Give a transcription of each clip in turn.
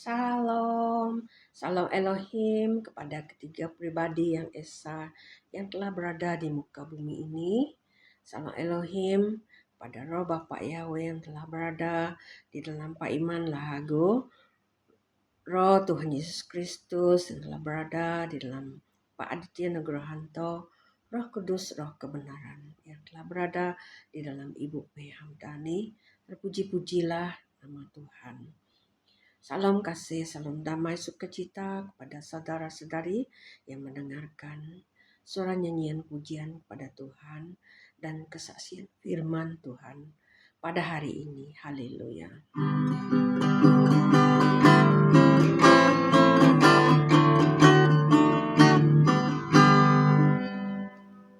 Salam, salam Elohim kepada ketiga pribadi yang esa yang telah berada di muka bumi ini. Salam Elohim pada Roh Bapa Yahweh yang telah berada di dalam Paiman Lahago. Roh Tuhan Yesus Kristus yang telah berada di dalam Pak Aditya Nugrohanto. Roh Kudus, Roh Kebenaran yang telah berada di dalam Ibu P. Hamdani. Terpuji-pujilah nama Tuhan. Salam kasih, salam damai, sukacita kepada saudara-saudari yang mendengarkan suara nyanyian pujian kepada Tuhan dan kesaksian firman Tuhan pada hari ini. Haleluya.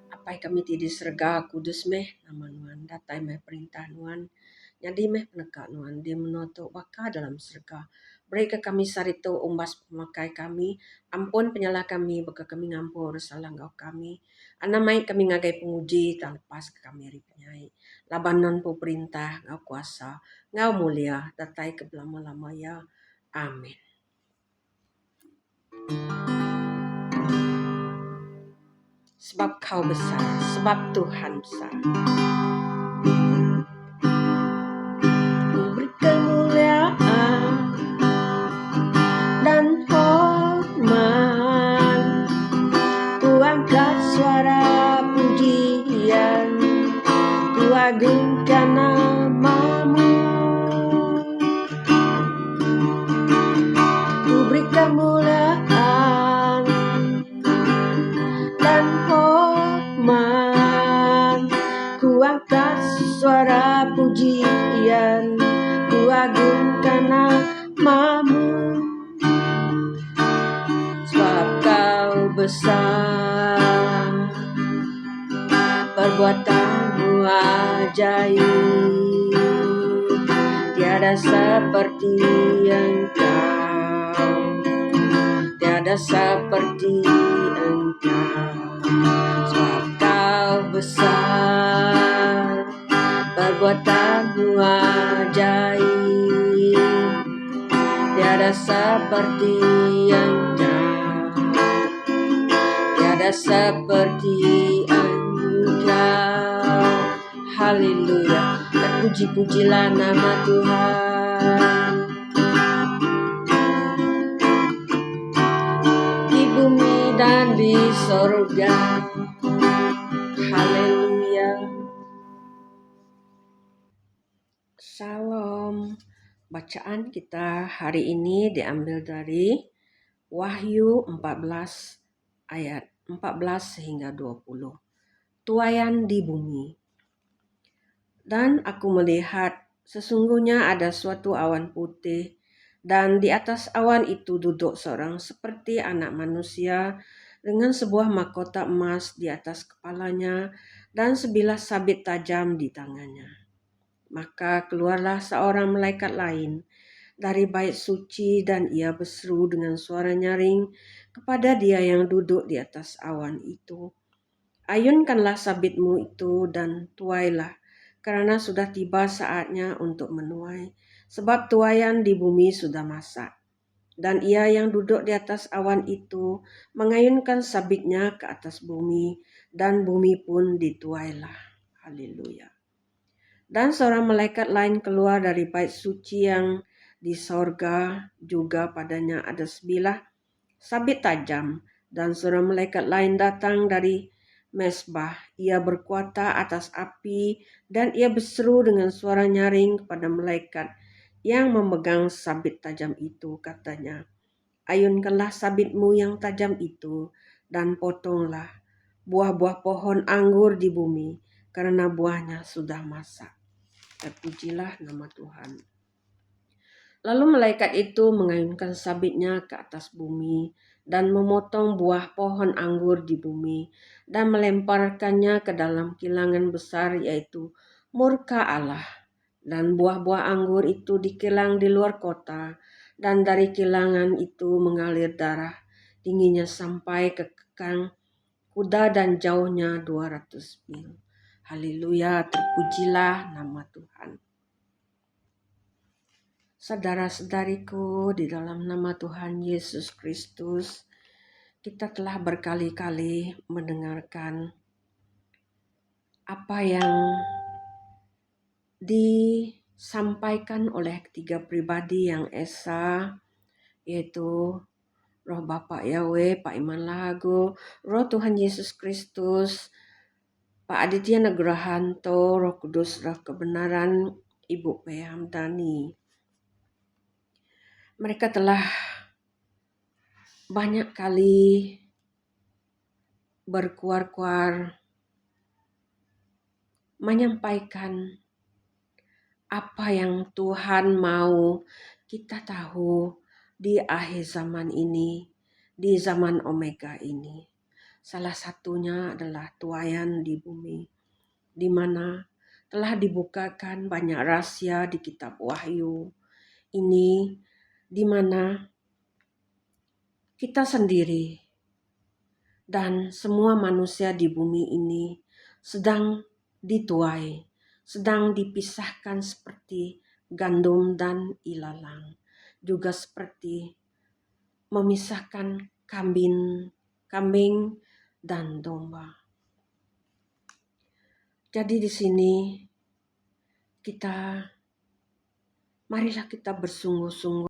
Apai kami tidak serga kudus meh nama Nuan datai meh perintah Nuan nyadi meh peneka Nuan dia menoto baka dalam serga. Beri ke kami sarito umbas pemakai kami, ampun penyala kami, baka kami ngampur salah ngau kami. Anamai kami ngagai penguji, tak lepas ke kami ripenyai. Labanan pu perintah, ngau kuasa, ngau mulia, datai ke belama-lama ya. Amin. Sebab kau besar, sebab Tuhan besar. Beri kemuliaan dan hormat, ku angkat suara pujian, ku agungkan namamu. Ku beri kemuliaan dan hormat, ku angkat suara pujian, ku agungkan namamu. Sebab kau besar, perbuatanmu ajaib, tiada seperti engkau, tiada seperti engkau. Sebab kau besar, perbuatanmu ajaib, tiada seperti engkau, tiada seperti engkau. Haleluya. Terpuji-pujilah nama Tuhan. Di bumi dan di sorga. Haleluya. Salam. Bacaan kita hari ini diambil dari Wahyu 14 ayat 14 hingga 20. Tuaian di bumi. Dan aku melihat sesungguhnya ada suatu awan putih, dan di atas awan itu duduk seorang seperti anak manusia dengan sebuah mahkota emas di atas kepalanya dan sebilah sabit tajam di tangannya. Maka keluarlah seorang malaikat lain dari bait suci, dan ia berseru dengan suara nyaring kepada dia yang duduk di atas awan itu, ayunkanlah sabitmu itu dan tuailah, karena sudah tiba saatnya untuk menuai, sebab tuaian di bumi sudah masak. Dan ia yang duduk di atas awan itu mengayunkan sabitnya ke atas bumi, dan bumi pun dituailah. Haleluya. Dan seorang malaikat lain keluar dari bait suci yang di sorga, juga padanya ada sebilah sabit tajam. Dan seorang malaikat lain datang dari mesbah, ia berkuasa atas api, dan ia berseru dengan suara nyaring kepada malaikat yang memegang sabit tajam itu, katanya, ayunkanlah sabitmu yang tajam itu, dan potonglah buah-buah pohon anggur di bumi, karena buahnya sudah masak. Terpujilah nama Tuhan. Lalu malaikat itu mengayunkan sabitnya ke atas bumi dan memotong buah pohon anggur di bumi dan melemparkannya ke dalam kilangan besar, yaitu murka Allah. Dan buah-buah anggur itu dikilang di luar kota, dan dari kilangan itu mengalir darah tingginya sampai ke kekang kuda dan jauhnya 200 mil. Haleluya, terpujilah nama Tuhan. Saudara-saudariku, di dalam nama Tuhan Yesus Kristus, kita telah berkali-kali mendengarkan apa yang disampaikan oleh ketiga pribadi yang esa, yaitu Roh Bapa Yahweh, Pak Iman Lago, Roh Tuhan Yesus Kristus, Pak Aditya Nugrahanto, Roh Kudus, Roh Kebenaran, Ibu P. Hamdani. Mereka telah banyak kali berkuar-kuar menyampaikan apa yang Tuhan mau kita tahu di akhir zaman ini, di zaman Omega ini. Salah satunya adalah tuaian di bumi, di mana telah dibukakan banyak rahasia di kitab Wahyu ini, di mana kita sendiri dan semua manusia di bumi ini sedang dituai, sedang dipisahkan seperti gandum dan ilalang, juga seperti memisahkan kambing dan domba. Jadi di sini marilah kita bersungguh-sungguh